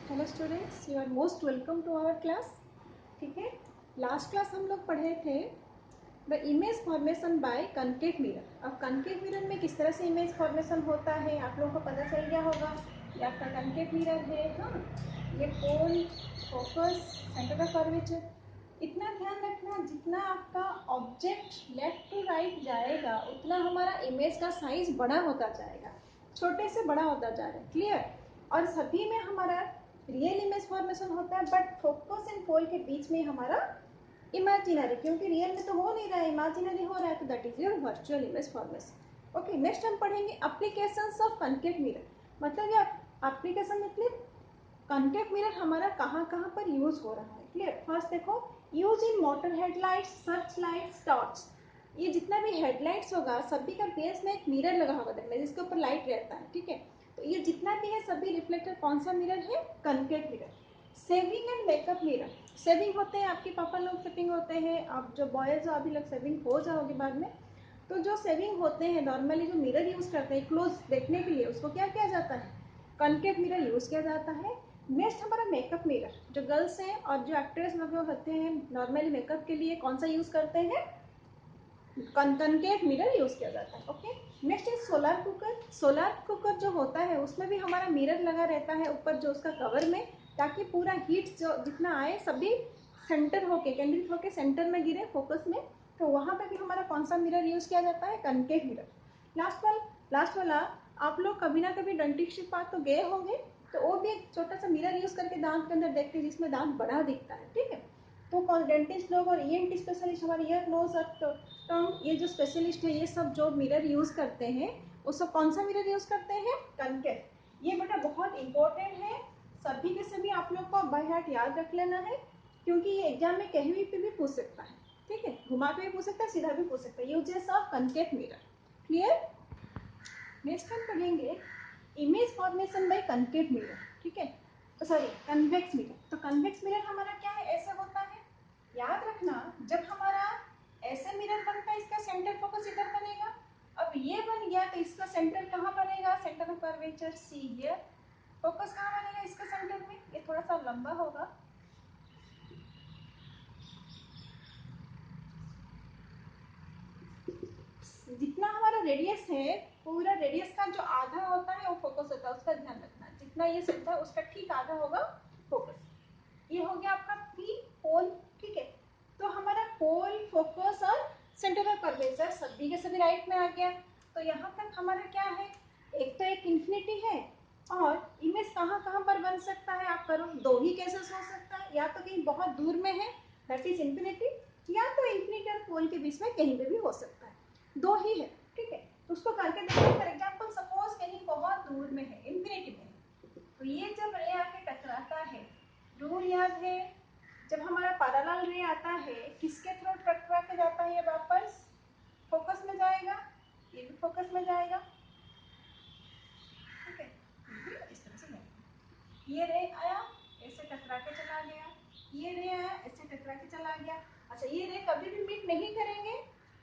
Hello students, you are most welcome to our class. ठीक है, last class हम लोग पढ़े थे the image formation by concave mirror. अब कनकेव मिरर में किस तरह से इमेज फॉर्मेशन होता है आप लोगों को पता चल गया होगा। ये आपका कनकेव मिरर है। हाँ, ये पोल, फोकस, सेंटर ऑफ कर्वेचर। इतना ध्यान रखना, जितना आपका ऑब्जेक्ट लेफ्ट टू राइट जाएगा उतना हमारा इमेज का साइज बड़ा होता जाएगा, छोटे से बड़ा होता जा रहा है। क्लियर? और सभी में हमारा रियल इमेज फॉर्मेशन होता है, बट फोकस एंड पोल के बीच में हमारा इमेजिनरी, क्योंकि रियल में तो हो नहीं रहा है, इमेजिनरी हो रहा है, तो that is your virtual image formation. Okay, next हम पढ़ेंगे एप्लीकेशंस ऑफ कनकेव मिरर। मतलब ये एप्लीकेशन मतलब कनकेव मिरर हमारा कहाँ कहाँ पर यूज हो रहा है। क्लियर? फर्स्ट देखो, use in motor headlights, search lights, torch. ये जितना भी हेडलाइट्स होगा सभी का बेस में एक मिरर लगा होगा, देखना जिसके ऊपर लाइट रहता है। ठीक है, तो ये जितना भी है सभी रिफ्लेक्टर कौन सा मिरर है? Concave mirror. Saving and makeup mirror. Saving होते हैं आपके पापा लोग, सेविंग होते हैं, आप जो बॉयज हो अभी लोग सेविंग हो जाओगे बाद में। तो जो सेविंग होते हैं नॉर्मली जो मिरर यूज करते हैं क्लोज देखने के लिए, उसको क्या किया जाता है? कनकेव मिरर यूज किया जाता है। नेक्स्ट हमारा मेकअप मिरर, जो गर्ल्स हैं और जो एक्ट्रेस लोग होते हैं नॉर्मली मेकअप के लिए कौन सा यूज करते हैं? कनकेव मिरर यूज किया जाता है। Okay, next is solar cooker. Solar cooker जो होता है उसमें भी हमारा मिरर लगा रहता है ऊपर जो उसका कवर में, ताकि पूरा हीट जो जितना आए सभी सेंटर होके, केंद्रित होके सेंटर में गिरे फोकस में। तो वहां पे भी हमारा कौन सा मिरर यूज किया जाता है? Concave mirror. लास्ट वाला आप लोग कभी ना कभी डेंटिस्ट के पास तो गए होंगे, तो वो भी एक छोटा सा मिरर यूज करके दांत के अंदर देखते हैं जिसमें दांत बड़ा दिखता है। ठीक है, तो डेंटिस्ट लोग और ईएनटी स्पेशलिस्ट, हमारे ईयर नोज और टंग, ये जो स्पेशलिस्ट है ये सब जो मिरर यूज करते हैं वो सब कौन सा मिरर यूज करते हैं? कनकेव। ये बेटा बहुत इंपॉर्टेंट है, सभी के सभी आप लोग को बाय हार्ट याद रख लेना है, क्योंकि ये एग्जाम में कहीं पे भी पूछ सकता है। ठीक है, घुमा के भी पूछ सकता है, सीधा भी पूछ सकता है। Uses of concave mirror. Clear? Next हम पढ़ेंगे image formation by concave mirror. ठीक है, तो सॉरी कन्वेक्स मिरर। तो कन्वेक्स मिरर हमारा क्या है? ऐसे होता है, याद रखना, जब हमारा ऐसे मिरर बनता है इसका सेंटर फोकस इधर बनेगा। अब ये बन गया तो इसका सेंटर कहाँ बनेगा? Centre of curvature see here. Focus कहाँ बनेगा इसका सेंटर में? ये थोड़ा सा लंबा होगा, जितना हमारा रेडियस है पूरा रेडियस का जो आधा होता है वो फोकस होता है, उसका ध्यान रखना। जितना ये सुनता है उसका ठीक आधा होगा फोकस। ये हो गया आपका पी, पोल। ठीक है, तो हमारा पोल, फोकस और सेंटर ऑफ कर्वेचर सभी के सभी राइट में आ गया। तो यहाँ तक हमारा क्या है? एक तो एक इंफिनिटी है, और इमेज कहाँ कहाँ पर बन सकता है आप करो? दो ही केसेस हो सकता है, या तो कहीं बहुत दूर में है दैट इज इंफिनिटी, या तो इंफिनिटी और पोल के बीच में कहीं पे भी हो सकता है, दो ही है। ठीक है, तो उसको करके देखो। फॉर एग्जाम्पल सपोज कहीं बहुत दूर में है, इंफिनिटी में है, तो ये जब रे आके टकराता है, रूल याद है, जब हमारा पैरेलल रे आता है किसके थ्रू टकरा के जाता है? ये वापस फोकस में जाएगा, ये भी फोकस में जाएगा। ठीक है, इस तरह से जाएगा। ये रे आया, ऐसे टकरा के चला गया, ये रे आया, ऐसे टकरा के चला गया। अच्छा, ये रे कभी भी मीट नहीं करेंगे,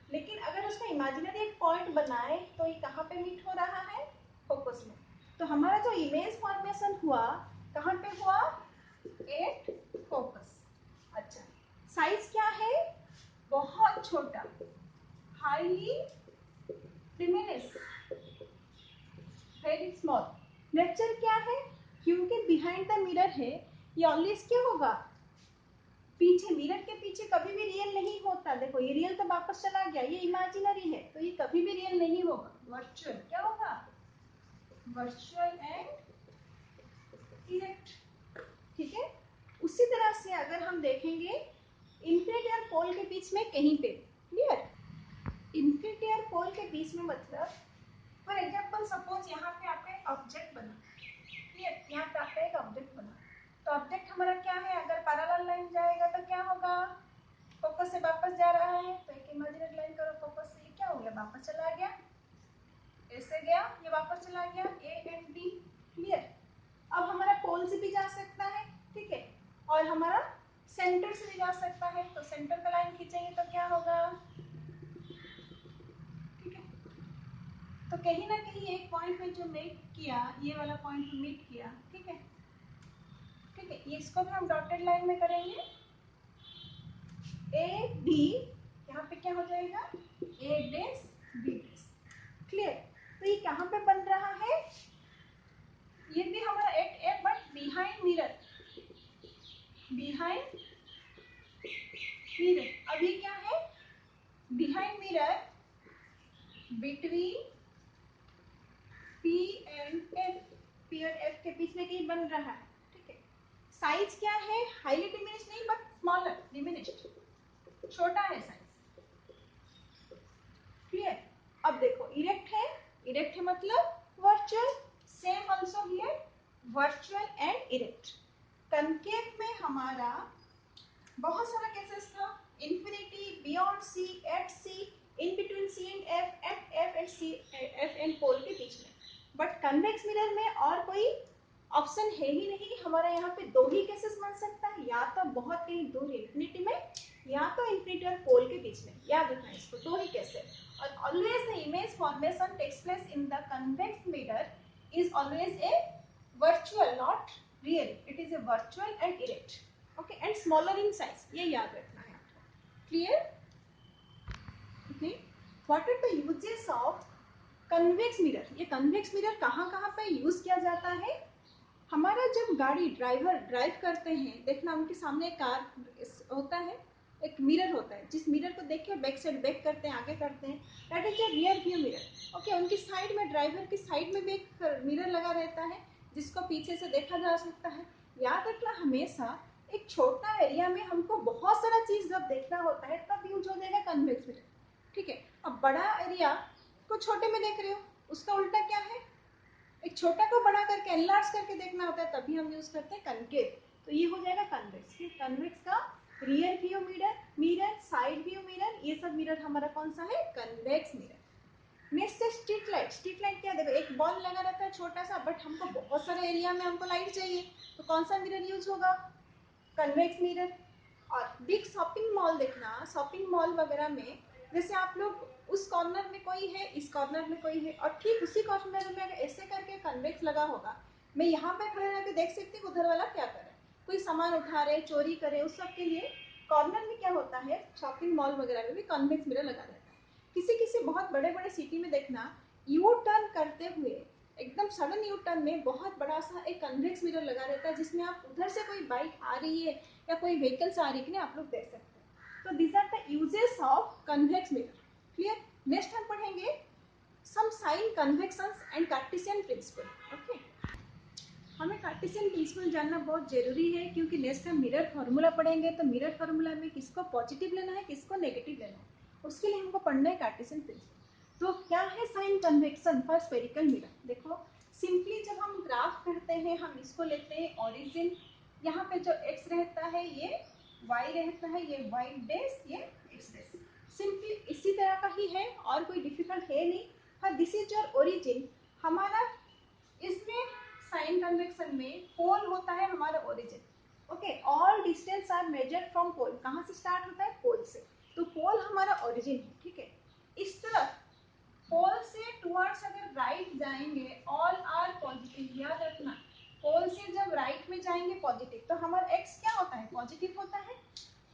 लेकिन अगर उसका इमेजिनरी एक पॉइंट बनाए तो ये कहाँ पे मीट हो रहा है? फोकस में। तो हमारा जो इमेज फॉर्मेशन हुआ कहाँ पे हुआ? At focus. अच्छा, साइज क्या है? बहुत छोटा, highly diminish, very small. Nature क्या है? क्योंकि बिहाइंड द मिरर है, ये ऑलवेज क्या होगा? पीछे, मिरर के पीछे कभी भी रियल नहीं होता। देखो ये रियल तो वापस चला गया, ये इमेजिनरी है, तो ये कभी भी रियल नहीं होगा, वर्चुअल। क्या होगा? Virtual and erect. ठीक है, उसी तरह से अगर हम देखेंगे इंफिनिटी और पोल के बीच में कहीं पे, क्लियर, इंफिनिटी और पोल के बीच में मतलब फॉर एग्जांपल सपोज यहाँ पे आपका एक ऑब्जेक्ट बना, क्लियर, यहाँ पे आपका एक ऑब्जेक्ट बना, तो ऑब्जेक्ट हमारा क्या है? अगर पैरेलल लाइन जाएगा तो क्या होगा? फोकस से वापस जा रहा है, तो एक इमेजिनरी लाइन करो फोकस से, क्या हो गया? वापस चला गया, ऐसे गया, ये वापस चला गया, ए एंड बी। क्लियर? अब हमारा पोल से भी जा सकता है, ठीक है, और हमारा सेंटर से भी जा सकता है, तो सेंटर का लाइन खींचेंगे तो क्या होगा? ठीक है, तो कहीं ना कहीं एक पॉइंट में जो मेट किया, ये वाला पॉइंट मीट किया, ठीक है, इसको भी हम डॉटेड लाइन में करेंगे। ए डी, यहाँ पे क्या हो जाएगा, ए डेस बी डेस। क्लियर? तो ये कहाँ पे बन रहा है, ये भी हमारा at a but behind mirror, behind mirror. अभी क्या है, behind mirror between P and F, P और एफ के बीच में कहीं बन रहा है। ठीक है, साइज क्या है, हाईली डिमिनिश नहीं बट स्मॉलर, डिमिनिश्ड, छोटा है साइज। क्लियर? अब देखो इरेक्ट है, इरेक्ट है मतलब virtual, same also here, virtual and erect. Concave में हमारा बहुत सारा केसेस था, infinity, beyond C, at C, in between C and F, at F and C, F and pole के बीच में। बट कन्वेक्स मिरर में और कोई ऑप्शन है ही नहीं, हमारा यहाँ पे दो ही केसेस बन सकता है, या तो बहुत कहीं दूर इंफिनिटी में, या तो इंफिनिटी और पोल के बीच में। याद रखना इसको, दो ही केसेस। और always the image formation takes place in the convex mirror is always a virtual, not real, it is a virtual and erect. Okay, and smaller in size, ये याद रखना है आपको। Clear? Okay, what are the uses of convex mirror? ये convex mirror कहाँ कहाँ पे use किया जाता है? हमारा जब गाड़ी ड्राइवर ड्राइव करते हैं, देखना उनके सामने कार होता है, एक मिरर होता है, जिस मिरर को देख के बैक साइड बैक करते हैं, आगे करते हैं, that is a rear view mirror. Okay, उनकी साइड में, ड्राइवर की साइड में भी एक मिरर लगा रहता है जिसको पीछे से देखा जा सकता है। याद रखना हमेशा, एक छोटा एरिया में हमको बहुत सारा चीज जब देखना होता है तब यूज हो जाएगा कन्वेक्स मिरर। ठीक है, अब बड़ा एरिया को छोटे में देख रहे हो, उसका उल्टा क्या है, एक छोटा को बड़ा करके एनलार्ज करके देखना होता है, तभी हम यूज करते हैं कनकेव। तो ये हो जाएगा कन्वेक्स। कन्वेक्स का rear view mirror, mirror, side view mirror, ये सब मिरर हमारा कौन सा है, कन्वेक्स मिरर। नेक्स्ट है स्ट्रीट लाइट। स्ट्रीट लाइट क्या, देखो एक बॉल लगा रहता है छोटा सा, बट हमको बहुत सारे एरिया में हमको लाइट चाहिए, तो कौन सा मिरर यूज होगा, कन्वेक्स मिरर। और बिग शॉपिंग मॉल देखना, शॉपिंग मॉल वगैरह में जैसे आप लोग उस कॉर्नर में कोई है, इस कॉर्नर में कोई है, और ठीक उसी कॉर्नर में अगर ऐसे करके कन्वेक्स लगा होगा, मैं यहाँ पे खड़े रहकर देख सकती हूँ उधर वाला क्या कर रहा है, कोई सामान उठा रहे, चोरी करे, उस सब के लिए कॉर्नर में क्या होता है, शॉपिंग मॉल वगैरह में भी कन्वेक्स मिरर लगा रहता है। किसी किसी बहुत बड़े बड़े सिटी में देखना, यू टर्न करते हुए एकदम सडन यू टर्न में बहुत बड़ा सा एक कन्वेक्स मिरर लगा रहता है, जिसमें आप उधर से कोई बाइक आ रही है या कोई व्हीकल्स आ रही है कि नहीं, आप लोग देख सकते हैं। तो this are the uses of convex mirror. Clear? Next हम पढ़ेंगे some sign conventions and Cartesian principle. Okay, हमें कार्टेशियन प्रिंसिपल जानना बहुत जरूरी है, क्योंकि नेक्स्ट हम मिरर फार्मूला पढ़ेंगे, तो मिरर फार्मूला में किसको पॉजिटिव लेना है, किसको नेगेटिव लेना है, उसके लिए हमको पढ़ना है कार्टेशियन प्रिंसिपल। तो क्या है sign convention for spherical mirror? देखो सिंपली जब हम ग्राफ करते हैं, हम इसको लेते हैं ओरिजिन, यहाँ पे जो x रहता है ये y रहता है, ये y डैश, ये x डैश, सिंपली इसी तरह का ही है, और कोई डिफिकल्ट है नहीं। हाँ, दिस इज योर ओरिजिन। हमारा इसमें साइन कन्वेक्शन में पोल होता है हमारा origin. Okay, all distance are measured from pole. कहाँ से स्टार्ट होता है, पोल से, तो पोल हमारा ओरिजिन है। ठीक है, इस तरफ पोल से टुवर्ड्स अगर राइट जाएंगे, ऑल आर पॉजिटिव। याद रखना, पोल से जब राइट में जाएंगे पॉजिटिव, तो हमारा एक्स क्या होता है, पॉजिटिव होता है,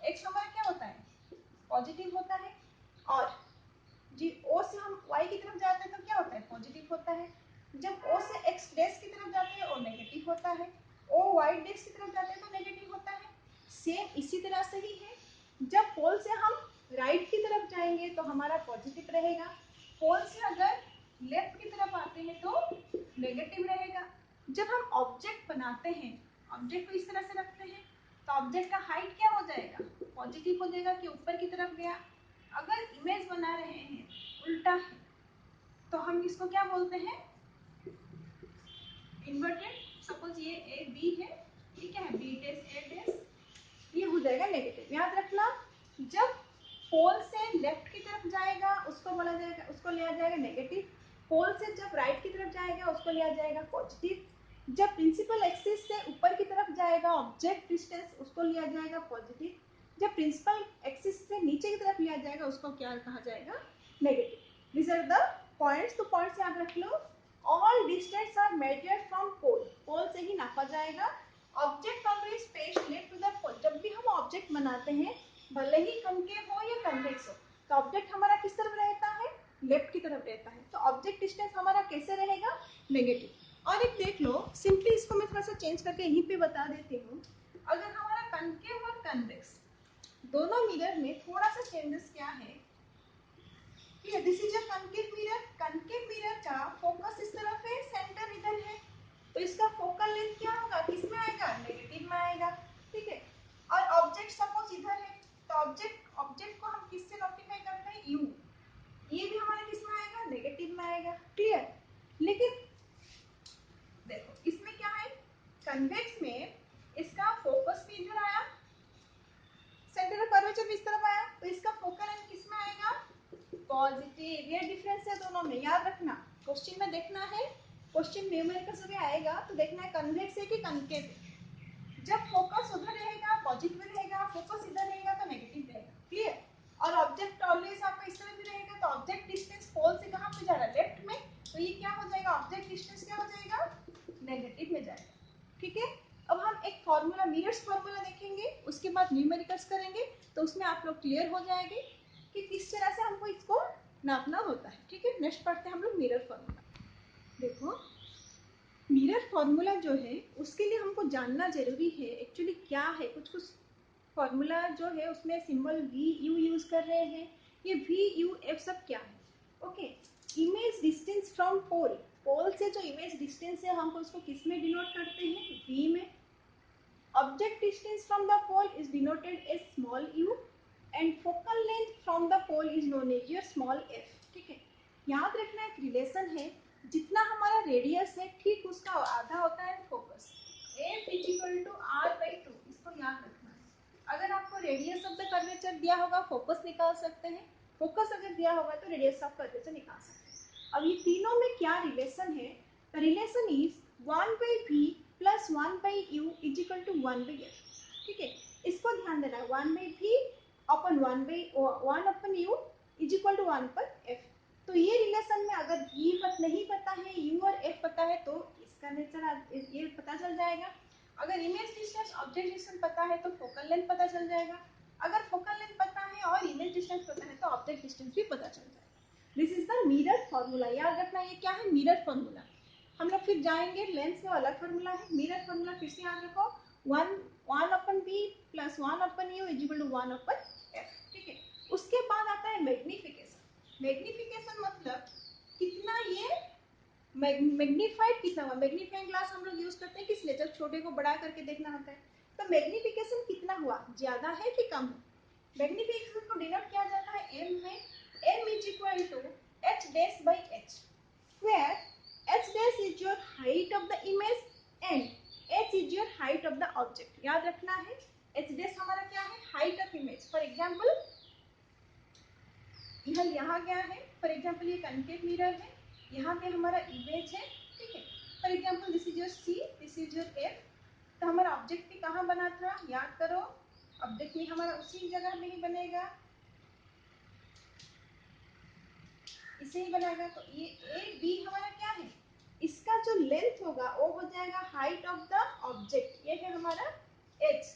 एक्स हमारा क्या होता है, पॉजिटिव होता है। और जी ओ से हम वाई की तरफ जाते हैं तो क्या होता है, पॉजिटिव होता है। जब ओ से एक्स डैश की तरफ जाते हैं, ओ नेगेटिव होता है। ओ वाई डैश की तरफ जाते हैं तो नेगेटिव होता है। सेम इसी तरह से ही है, जब पोल से हम राइट की तरफ जाएंगे तो हमारा पॉजिटिव रहेगा, पोल से अगर लेफ्ट की तरफ आते हैं तो नेगेटिव रहेगा। जब हम ऑब्जेक्ट बनाते हैं, ऑब्जेक्ट को इस तरह से रखते हैं, तो ऑब्जेक्ट का हाइट क्या हो जाएगा, पॉजिटिव हो जाएगा कि ऊपर की तरफ गया। अगर इमेज बना रहे हैं उल्टा है, तो हम इसको क्या बोलते हैं, इन्वर्टेड। सपोज ये ए बी है, ये क्या है, बी डैश ए डैश, ये हो जाएगा नेगेटिव। याद रखना, जब पोल से लेफ्ट की तरफ जाएगा उसको बोला जाएगा, उसको लिया जाएगा नेगेटिव। पोल से जब राइट की तरफ जाएगा उसको लिया जाएगा पॉजिटिव। जब प्रिंसिपल एक्सिस से ऊपर की तरफ जाएगा ऑब्जेक्ट डिस्टेंस, उसको लिया जाएगा पॉजिटिव। जब प्रिंसिपल एक्सिस से नीचे की तरफ लिया जाएगा उसको क्या कहा जाएगा, negative. This are the points. तो पॉइंट्स याद रख लो, all distance are measured from pole, pole से ही नापा जाएगा। Object always face left to the pole. जब भी हम ऑब्जेक्ट बनाते हैं, भले ही कनकेव हो या कन्वेक्स हो, तो ऑब्जेक्ट हमारा किस तरफ रहता है? लेफ्ट की तरफ रहता है। तो ऑब्जेक्ट डिस्टेंस हमारा कैसे रहेगा? नेगेटिव। और एक देख लो, सिंपली इसको मैं थोड़ा सा चेंज करके यहीं पे बता देती हूँ। अगर हमारा कनकेव और कन्वेक्स दोनों मिरर में थोड़ा सा चेंजेस क्या है, this is a concave mirror. Concave mirror का फोकस इस तरफ है, सेंटर इधर है, तो इसका फोकल लेंथ क्या होगा? किसमें आएगा? नेगेटिव में आएगा। ठीक है। और ऑब्जेक्ट सपोज इधर है, तो ऑब्जेक्ट को हम किससे नोटिफाई करते हैं? यू। ये भी हमारे किस में आएगा? नेगेटिव में आएगा। क्लियर? लेकिन देखो इसमें क्या है, कन्वेक्स में इसका फोकस भी इधर आया, सेंटर ऑफ कर्वेचर भी इस तरफ आया, तो इसका फोकल लेंथ किस में आएगा? पॉजिटिव। ये डिफरेंस है दोनों में, याद रखना। क्वेश्चन में देखना है, क्वेश्चन न्यूमेरिकल्स में आएगा तो देखना है कन्वेक्स है कि कनकेव है। जब फोकस उधर रहेगा पॉजिटिव रहेगा, फोकस इधर रहेगा तो नेगेटिव रहेगा। क्लियर? और ऑब्जेक्ट ऑलवेज आपका इस तरह भी रहेगा, तो ऑब्जेक्ट डिस्टेंस पोल से कहां पे जा रहा है? लेफ्ट में, तो ये क्या हो जाएगा? ऑब्जेक्ट डिस्टेंस क्या हो जाएगा? नेगेटिव में जाएगा। ठीक है। अब हम एक फॉर्मूला, मिरर्स फॉर्मूला देखेंगे, उसके बाद न्यूमेरिकल्स करेंगे, तो उसमें आप लोग क्लियर हो जाएंगे कि किस तरह से हमको इसको नापना होता है। ठीक है। नेक्स्ट पढ़ते हैं हम लोग मिरर फॉर्मूला। देखो मिरर फॉर्मूला जो है उसके लिए हमको जानना जरूरी है एक्चुअली क्या है। कुछ कुछ फॉर्मूला जो है उसमें सिंबल वी यू यूज कर रहे हैं, ये वी यू एफ सब क्या है? Okay. Image distance from pole, pole से जो इमेज डिस्टेंस है हमको उसको किस में डिनोट करते हैं? वी में। Object distance from the pole is denoted as small U and focal length from the pole is known as your small F. ठीक है। याद रखना एक रिलेशन है, जितना हमारा रेडियस है ठीक उसका आधा होता है focus. F is equal to R by 2, इसको याद रखना है। अगर आपको रेडियस ऑफ द कर्वेचर दिया होगा फोकस निकाल सकते हैं, फोकस अगर दिया होगा तो रेडियस ऑफ कर्वेचर निकाल सकते हैं। अब ये तीनों में क्या रिलेशन है? The relation is 1 by V plus 1 by U is equal to 1 by F. ठीक है। इसको ध्यान देना है, 1 by V upon 1 upon U is equal to 1 पर एफ। तो ये रिलेशन में अगर v नहीं पता है, u और f पता है, तो इसका नेचर ये पता चल जाएगा। अगर इमेज डिस्टेंस ऑब्जेक्ट डिस्टेंस पता है तो फोकल लेंथ पता चल जाएगा। अगर फोकल लेंथ पता है और इमेज डिस्टेंस पता है तो ऑब्जेक्ट डिस्टेंस भी पता चल जाएगा। This is the mirror formula. याद रखना ये क्या है? Mirror formula. हम लोग फिर जाएंगे, लेंस का अलग फॉर्मूला है, मिरर फॉर्मूला फिर से याद रखो, 1 upon v plus 1 upon u is equal to 1 upon f। ठीक है। उसके बाद आता है मैग्निफिकेशन। मैग्निफिकेशन मतलब कितना ये मैग्नीफाइड कितना हुआ। मैग्नीफाइंग ग्लास हम लोग यूज करते हैं किस लिए? जब छोटे को बड़ा करके देखना होता है। तो मैग्निफिकेशन कितना हुआ, ज्यादा है कि कम है? मैग्निफिकेशन को डिनोट किया जाता है m में। m is equal to h dash by h, where h dash is your height of the image and h is your height of the object. याद रखना है h डैश हमारा क्या है? Height of image. For example यहाँ गया है, for example ये कनकेव मिरर है, यहाँ पे हमारा इमेज है। ठीक है। For example this is your C, this is your F. तो हमारा ऑब्जेक्ट भी कहाँ बना था? याद करो, ऑब्जेक्ट भी हमारा उसी जगह में ही बनेगा, इसे ही बनेगा। तो ये ए बी हमारा क्या है? इसका जो लेंथ होगा वो हो जाएगा हाइट ऑफ द ऑब्जेक्ट, ये है हमारा एच।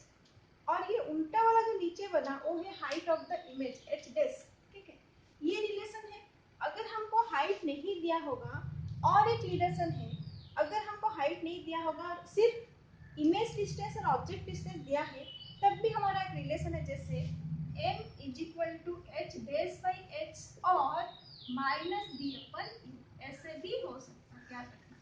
और ये उल्टा वाला जो नीचे बना वो है height of the image, H dash. ठीक है। ये रिलेशन है। अगर हमको हाइट नहीं दिया होगा, और एक रिलेशन है, अगर हमको हाइट नहीं दिया होगा, सिर्फ इमेज डिस्टेंस और ऑब्जेक्ट डिस्टेंस दिया है, तब भी हमारा एक रिलेशन है, जैसे m is equal to H dash by H और माइनस बी अपन यू, ऐसे भी हो सकता है। याद रखना,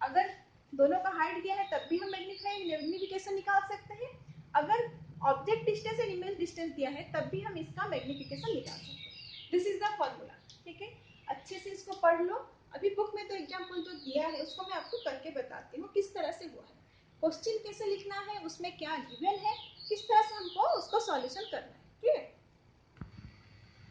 अगर दोनों का हाइट दिया है तब भी हम मैग्निफिकेशन निकाल सकते हैं। अगर object distance and image distance दिया है तब भी हम इसका मैग्निफिकेशन निकाल सकते हैं। This is the formula. ठीक है। अच्छे से इसको पढ़ लो। अभी बुक में तो एग्जाम्पल जो दिया है उसको मैं आपको करके बताती हूँ किस तरह से हुआ है, क्वेश्चन कैसे लिखना है, उसमें क्या गिवन है, किस तरह से हमको उसको सॉल्यूशन करना है। ठीक है।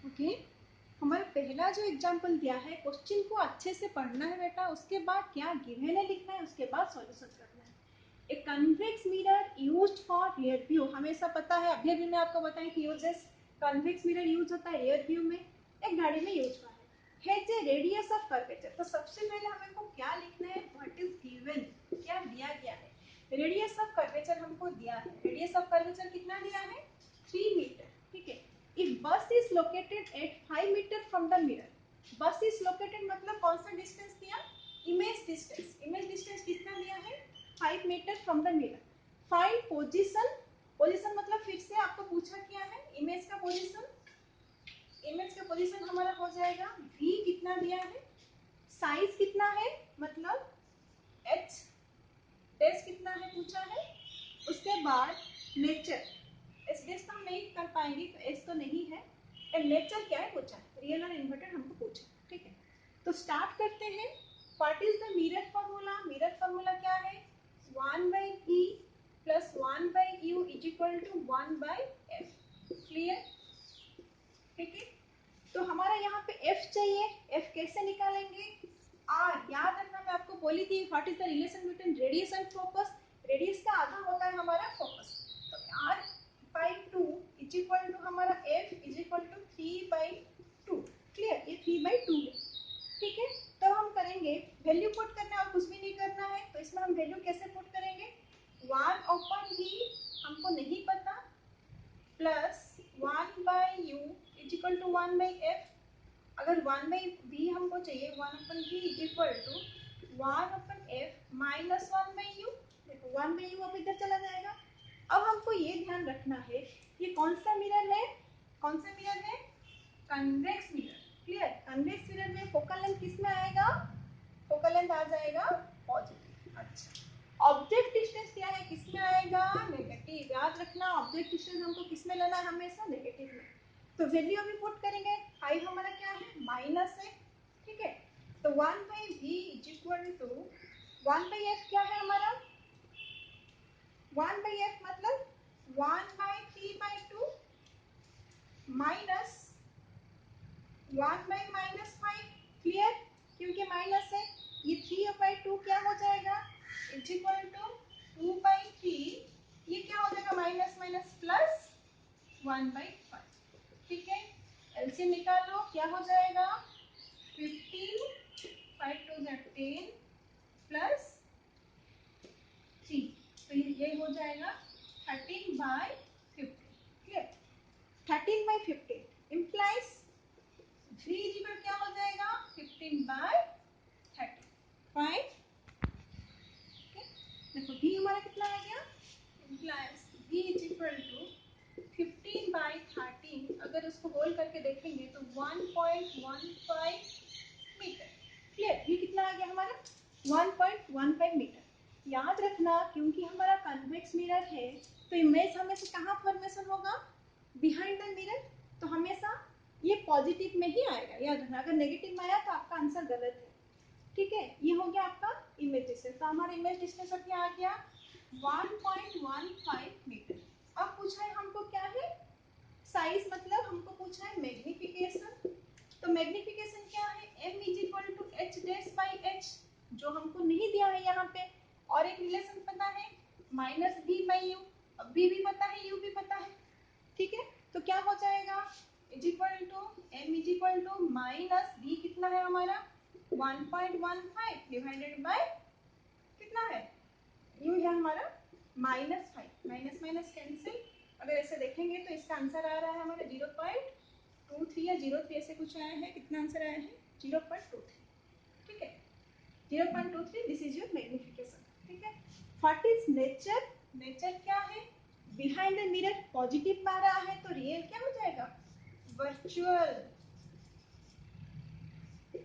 ओके। हमारा पहला जो एग्जाम्पल दिया है, क्वेश्चन को अच्छे से पढ़ना है बेटा, उसके बाद क्या गिवन है लिखना है, उसके बाद सॉल्यूशन करना है। A convex mirror used for rear view, हमेशा पता है, अभी अभी मैं आपको बताई थी यूजेस। कन्वेक्स मिरर यूज होता है रियर व्यू में, एक गाड़ी में यूज हुआ है। Has a radius of curvature. तो सबसे पहले हमें को क्या लिखना है? व्हाट इज गिवन, क्या दिया गया है। रेडियस ऑफ कर्वेचर हमको दिया है, रेडियस ऑफ कर्वेचर कितना दिया है 3 मीटर, ठीक है। If bus is located at 5 meter from the mirror, bus is located मतलब कौन सा डिस्टेंस दिया, इमेज डिस्टेंस, इमेज डिस्टेंस कितना दिया है 5 meter from the mirror. Find position, position मतलब फिर से आपको पूछा क्या है इमेज का पोजीशन, इमेज का पोजीशन हमारा हो जाएगा v कितना दिया है, साइज कितना है मतलब h डैश कितना है पूछा है, उसके बाद नेचर, एस डैश तो हम नहीं कर पाएंगे तो एस तो नहीं है, एंड नेचर क्या है पूछा है, रियल और इन्वर्टेड हमको पूछा, ठीक है। तो स्टार्ट करते हैं। What is the mirror formula, mirror formula क्या है 1/v plus 1/u is equal to 1/f, clear, ठीक है। तो हमारा यहाँ पे f चाहिए, f कैसे निकालेंगे, r, याद रखना मैं आपको बोली थी what is the relation between radius and focus, radius का आधा होता है हमारा फोकस, तो r/2 इज इक्वल टू हमारा f is equal to 3/2, clear, ये 3/2 है, ठीक है। तो हम करेंगे वैल्यू पुट करना और कुछ भी नहीं करना है, तो इसमें हम वैल्यू कैसे पुट करेंगे 1/v हमको नहीं पता plus 1/u is equal to 1/f, अगर 1/v हमको चाहिए 1/v is equal to 1/f minus 1/u, देखो 1/u अब इधर चला जाएगा। अब हमको ये ध्यान रखना है ये कौन सा मिरर है, कौन सा मिरर है convex mirror, clear, convex mirror में फोकल लेंथ किस में आएगा, फोकल लेंथ आ जाएगा पॉजिटिव। अच्छा, ऑब्जेक्ट डिस्टेंस क्या है किस में आएगा नेगेटिव, याद रखना ऑब्जेक्ट डिस्टेंस हमको किस में लेना है हमेशा नेगेटिव में। तो वैल्यू अभी पुट करेंगे 5 हमारा क्या है माइनस है, ठीक है। तो 1/v is equal to 1/f क्या है हमारा 1/f मतलब 1/3/2 माइनस 1/-5, क्लियर, क्योंकि माइनस है ये 3/2 क्या हो जाएगा इज इक्वल टू 2/3, ये क्या हो जाएगा माइनस माइनस प्लस 1/5, ठीक है। एलसीएम निकालो क्या हो जाएगा 15, 5 2 10 प्लस 3, तो ये हो जाएगा 13/15, क्लियर, 13/15 इम्प्लाइज v इक्वल क्या हो जाएगा 15/30, फाइन, देखो v हमारा कितना आ गया implies v is equal to 15/13, अगर उसको होल करके देखेंगे तो 1.15 मीटर, क्लियर, ये कितना आ गया हमारा 1.15 मीटर। याद रखना क्योंकि हमारा कन्वेक्स मिरर है तो इमेज हमेशा कहाँ फॉर्मेशन होगा बिहाइंड द मिरर, तो हमेशा ये पॉजिटिव में ही आएगा, याद रखना, अगर नेगेटिव में आया तो आपका आंसर गलत है, ठीक है। ये हो गया आपका इमेज डिस्टेंस, तो हमारा इमेज डिस्टेंस अब क्या आ गया 1.15 मीटर। अब पूछा है हमको क्या है साइज, मतलब हमको पूछा है मैग्निफिकेशन, तो मैग्निफिकेशन क्या है m is equal to h dash by h, जो हमको नहीं दिया है यहाँ पे, और एक रिलेशन पता है माइनस v बाई u, अब v भी पता है u भी पता है, ठीक है। तो क्या हो जाएगा is equal to m is equal to minus v कितना है हमारा 1.15 डिवाइडेड बाय कितना है u है हमारा -5, माइनस माइनस कैंसिल, अगर ऐसे देखेंगे तो इसका आंसर आ रहा है हमारा 0.23 या 0.3 ऐसे कुछ आया है, कितना आंसर आया है 0.23, ठीक है 0.23, दिस इज योर मैग्निफिकेशन, ठीक है। व्हाट इज नेचर, नेचर क्या है बिहाइंड द मिरर पॉजिटिव आ रहा है तो रियल क्या हो जाएगा वर्चुअल,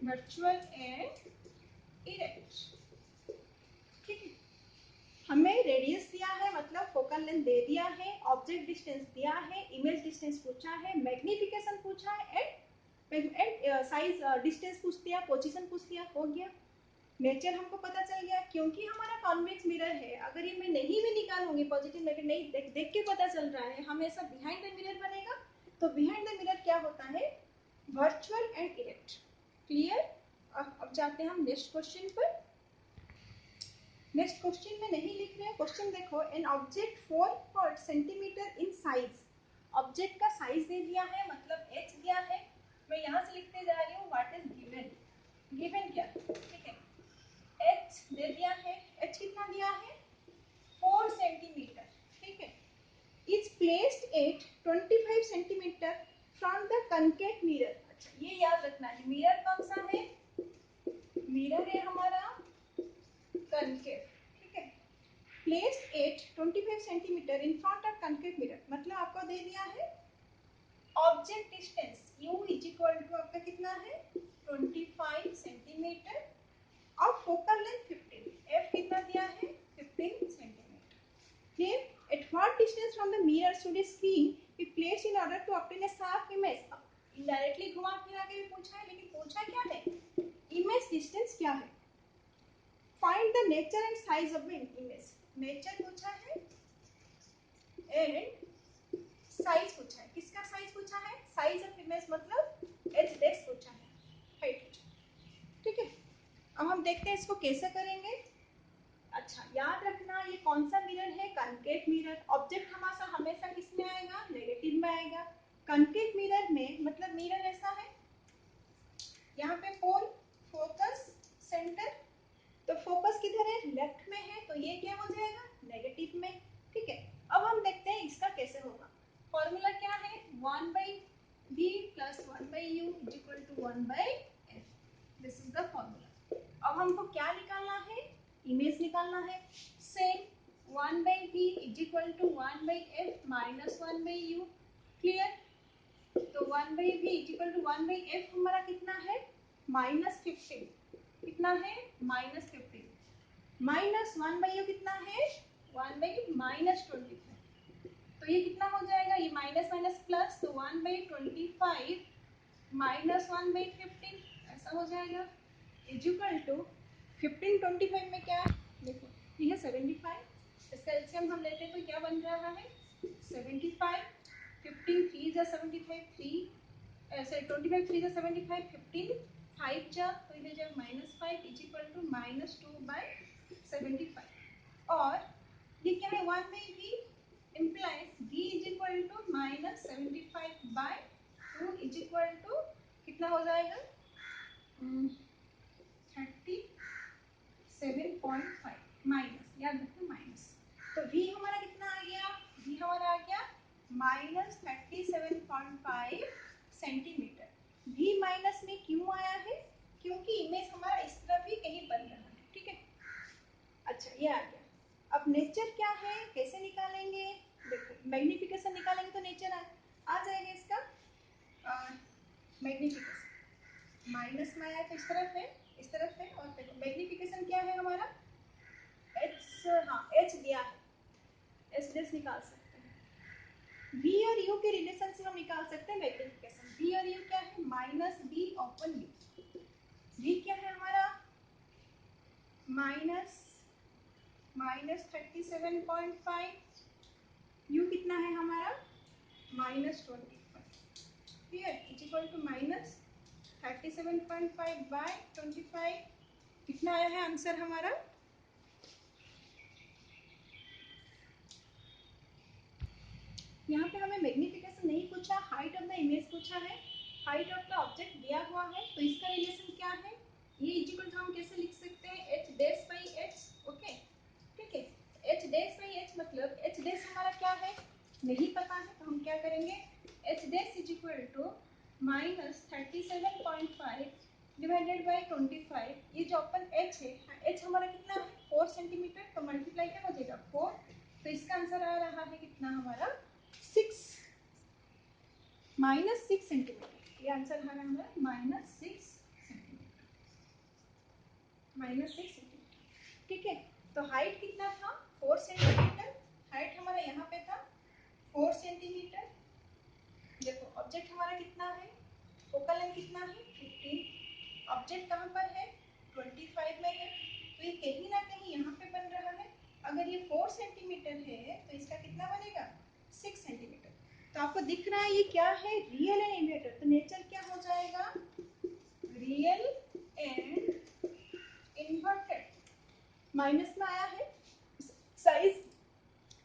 वर्चुअल एंड इरेक्ट, ठीक है। हमें रेडियस दिया है मतलब फोकल लेंथ दे दिया है, ऑब्जेक्ट डिस्टेंस दिया है, इमेज डिस्टेंस पूछा है, मैग्निफिकेशन पूछा है, एंड साइज डिस्टेंस पूछ दिया, पोजीशन पूछ दिया, हो गया। नेचर हमको पता चल गया क्योंकि हमारा कॉन्वेक्स मिरर है, अगर ये मैं नहीं भी निकालूंगी पॉजिटिव नेगेटिव नहीं देख के पता चल रहा है हमेशा बिहाइंड द मिरर बनेगा, तो बिहाइंड द मिरर क्या होता है वर्चुअल एंड इरेक्ट, क्लियर। अब जाते हैं हम नेक्स्ट क्वेश्चन पर। नेक्स्ट क्वेश्चन में नहीं लिख रहे हैं, क्वेश्चन देखो an object 4 centimetre in size, object का साइज दे दिया है मतलब h दिया है, मैं यहाँ से लिखते जा रही हूँ व्हाट इज गिवन, गिवन क्या, ठीक है h दे दिया है, h कितना दिया है 4 सेंटीमीटर, ठीक है, is placed at 25 centimetre from the concave mirror. अच्छा, ये याद रखना है, मिरर कौन सा है, मिरर है हमारा कनकेव, ठीक है, placed at 25 centimetre in front of concave mirror, मतलब आपको दे दिया है object distance u is equal to आपका कितना है 25 सेंटीमीटर और फोकल लेंथ 15, f कितना दिया है 15 सेंटीमीटर। फिर at what distance from the mirror should a screen be placed in order to obtain a sharp image। Indirectly घुमा फिरा के भी पूछा है, लेकिन पूछा क्या है, इमेज डिस्टेंस क्या है। Find the nature and size of the image, nature पूछा है एंड साइज पूछा है। किसका साइज पूछा है, साइज ऑफ इमेज मतलब एच डेक्स पूछा है, हाइट पूछा है, ठीक है। अब हम देखते हैं इसको कैसे करेंगे। अच्छा, याद रखना ये कौन सा मिरर है, कनकेव मिरर। ऑब्जेक्ट हमारा हमेशा किस में आएगा, नेगेटिव में आएगा। कनकेव मिरर में मतलब मिरर ऐसा है, यहाँ पे पोल, फोकस, सेंटर, तो फोकस किधर है, लेफ्ट में है, तो ये क्या हो जाएगा, नेगेटिव में, ठीक है। अब हम देखते हैं इसका कैसे होगा। फॉर्मूला क्या है, 1/v plus 1/u is equal to 1/f, this is the formula. अब हमको क्या निकालना है, इमेज निकालना है। Same 1/v is equal to 1/f minus 1/u, clear. तो 1/v is equal to 1/f हमारा कितना है -15, कितना है -15, माइनस 1/u कितना है 1/-25, तो ये कितना हो जाएगा, ये माइनस माइनस प्लस, तो 1/25 माइनस 1/15 ऐसा हो जाएगा, इज इक्वल टू 15 25 में क्या, देखो ये है 75, इसका एलसीएम हम लेते हैं तो क्या बन रहा है 75, 15 3 जा 75, 3 ऐसे 25 3 जा 75, 15 5 जा तो इधर जब -5 इज इक्वल टू -2/75, और ये क्या है 1/v implies v is equal to -75/2 is equal to कितना हो जाएगा 37.5, माइनस, याद रखना माइनस, तो v हमारा कितना आ गया, v हमारा आ गया -37.5 सेंटीमीटर। v माइनस में क्यों आया है, क्योंकि इमेज हमारा इस तरफ भी कहीं बन रहा है, ठीक है। अच्छा, ये आ गया। अब नेचर क्या है, कैसे निकालेंगे, देखो मैग्निफिकेशन निकालेंगे तो नेचर आ जाएगा इसका। मैग्निफिकेशन माइनस में आया तो इस तरफ है, इस तरफ है, और देखो मैग्निफिकेशन क्या है हमारा h, हाँ h दिया है, h डेस निकाल सकते हैं। v और u के रिलेशन से हम निकाल सकते हैं मैग्निफिकेशन। v और u क्या है -b/u, v क्या है हमारा -37.5, u कितना है हमारा -25, क्लियर, इज इक्वल टू -37.5/25, कितना आया है आंसर हमारा, यहाँ पे हमें मैग्निफिकेशन नहीं पूछा, हाइट ऑफ द इमेज पूछा है। हाइट ऑफ द ऑब्जेक्ट दिया हुआ है तो इसका रिलेशन क्या है, ये इज इक्वल टू हम कैसे लिख सकते हैं h'/h, ओके, ठीक है। h'/h मतलब h' हमारा क्या है नहीं पता है, तो हम क्या करेंगे h' is equal to -37.5 divided by 25, ये जो अपन h है, h हमारा कितना है 4 सेंटीमीटर, तो मल्टीप्लाई क्या हो जाएगा 4, तो इसका आंसर आ रहा है कितना हमारा -6 सेंटीमीटर, ये आंसर है हमारा -6 सेंटीमीटर, ठीक है। तो हाइट कितना था 4 सेंटीमीटर, हाइट हमारा यहाँ पे था 4 सेंटीमीटर। देखो ऑब्जेक्ट हमारा कितना है, फोकल लेंथ कितना है 15, ऑब्जेक्ट कहाँ पर है 25 में है, तो ये कहीं ना कहीं यहाँ पे बन रहा है। अगर ये 4 सेंटीमीटर है तो इसका कितना बनेगा 6 सेंटीमीटर। तो आपको दिख रहा है ये क्या है रियल एंड इन्वर्टेड, तो नेचर क्या हो जाएगा रियल एंड इन्वर्टेड। माइनस में आया है साइज,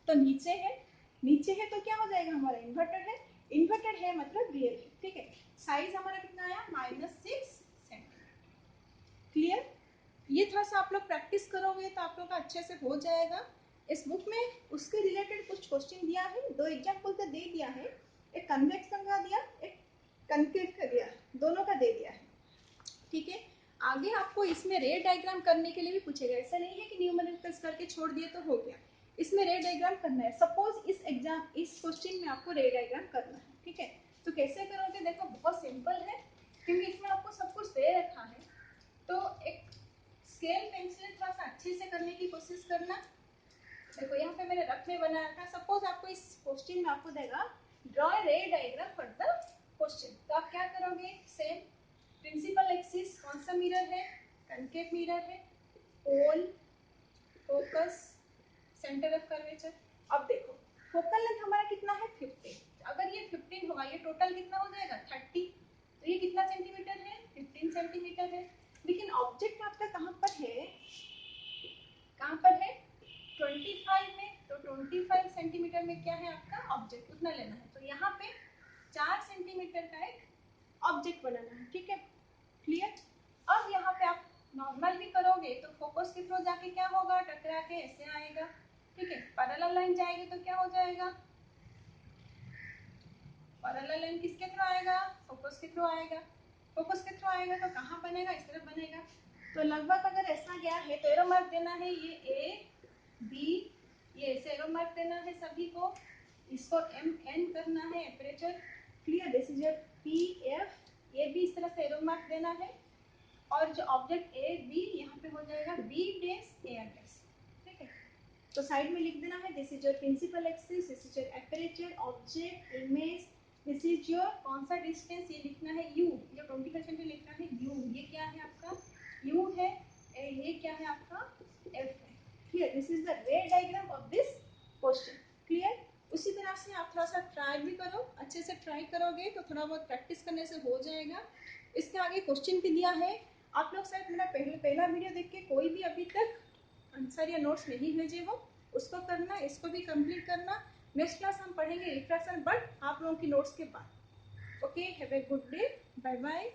तो नीचे है, नीचे है तो क्या हो जाएगा हमारा इन्वर्टेड है, इन्वर्टेड है मतलब रियल है, ठीक है। साइज हमारा कितना आया -6 सेंटीमीटर, क्लियर। ये थोड़ा सा आप लोग प्रैक्टिस करोगे तो आप लोग का अच्छे से हो जाएगा। इस बुक में उसके रिलेटेड कुछ क्वेश्चन दिया है, 2 एग्जाम्पल तो दे दिया है, एक कन्वेक्शन का दिया, एक कनकेव का दिया, दोनों का दे दिया है, ठीक है। आगे आपको इसमें रे डायग्राम करने के लिए भी पूछेगा, ऐसा नहीं है कि न्यूमेरिकल्स करके छोड़ दिए तो हो गया, इसमें रे डायग्राम करना है। सपोज इस क्वेश्चन में आपको रे डायग्राम करना है, ठीक है। तो कैसे करोगे, देखो बहुत सिंपल है, क्योंकि इसमें आपको सब कुछ दे रखा है। तो एक स्केल पेंसिल थोड़ा सा अच्छे से करने की कोशिश करना। देखो यहाँ पे मैंने रफ में बनाया था। सपोज आपको इस क्वेश्चन में आपको देगा ड्रॉ रे डायग्राम फॉर द क्वेश्चन, तो आप क्या करोगे, सेम प्रिंसिपल एक्सिस कौन सा मिरर है, कनकेव मिरर है, पोल, फोकस, सेंटर ऑफ कर्वेचर। अब देखो फोकल लेंथ हमारा कितना है 15, अगर ये 15 होगा, ये टोटल कितना हो जाएगा 30, तो ये कितना सेंटीमीटर है 15 सेंटीमीटर है। लेकिन ऑब्जेक्ट आपका कहाँ पर है, कहाँ पर है 25 में, तो 25 सेंटीमीटर में क्या है आपका ऑब्जेक्ट, उतना लेना है। तो यहाँ पे 4 सेंटीमीटर का एक ऑब्जेक्ट बनाना है, ठीक है, क्लियर। अब यहाँ पे आप नॉर्मल भी करोगे तो फोकस के थ्रू जाके क्या होगा, टकरा के ऐसे आएगा, ठीक है। पैरेलल लाइन जाएगी तो क्या हो जाएगा, पैरेलल लाइन किसके थ्रू आएगा, फोकस के थ्रू आएगा, फोकस के थ्रू आएगा तो कहाँ बनेगा, इस तरफ बनेगा। तो लगभग अगर ऐसा गया है तो एरो मार्क देना है, ये ए बी, ये ऐसे एरो मार्क देना है सभी को, इसको एम एन करना है aperture, clear. This is your P F, ये भी इस तरह से एरो मार्क देना है। और जो ऑब्जेक्ट ए बी यहाँ पे हो जाएगा बी डेस ए डेस, ठीक है। तो साइड में लिख देना है this is your principal axis, this is your aperture, object, image, this is your कौन सा डिस्टेंस, ये लिखना है यू, जो 20% लिखना है यू, ये क्या है आपका यू है, ये क्या है आपका एफ है, क्लियर। दिस इज द रे diagram of this question, clear. उसी तरह से आप थोड़ा सा ट्राई भी करो, अच्छे से ट्राई करोगे तो थोड़ा बहुत प्रैक्टिस करने से हो जाएगा। इसके आगे क्वेश्चन भी दिया है, आप लोग शायद मेरा पहला वीडियो देख के कोई भी अभी तक आंसर या नोट्स नहीं भेजे हो, उसको करना, इसको भी कंप्लीट करना। नेक्स्ट क्लास हम पढ़ेंगे रिफ्रैक्शन, बट आप लोगों की नोट्स के बाद। Okay, have a good day, bye bye.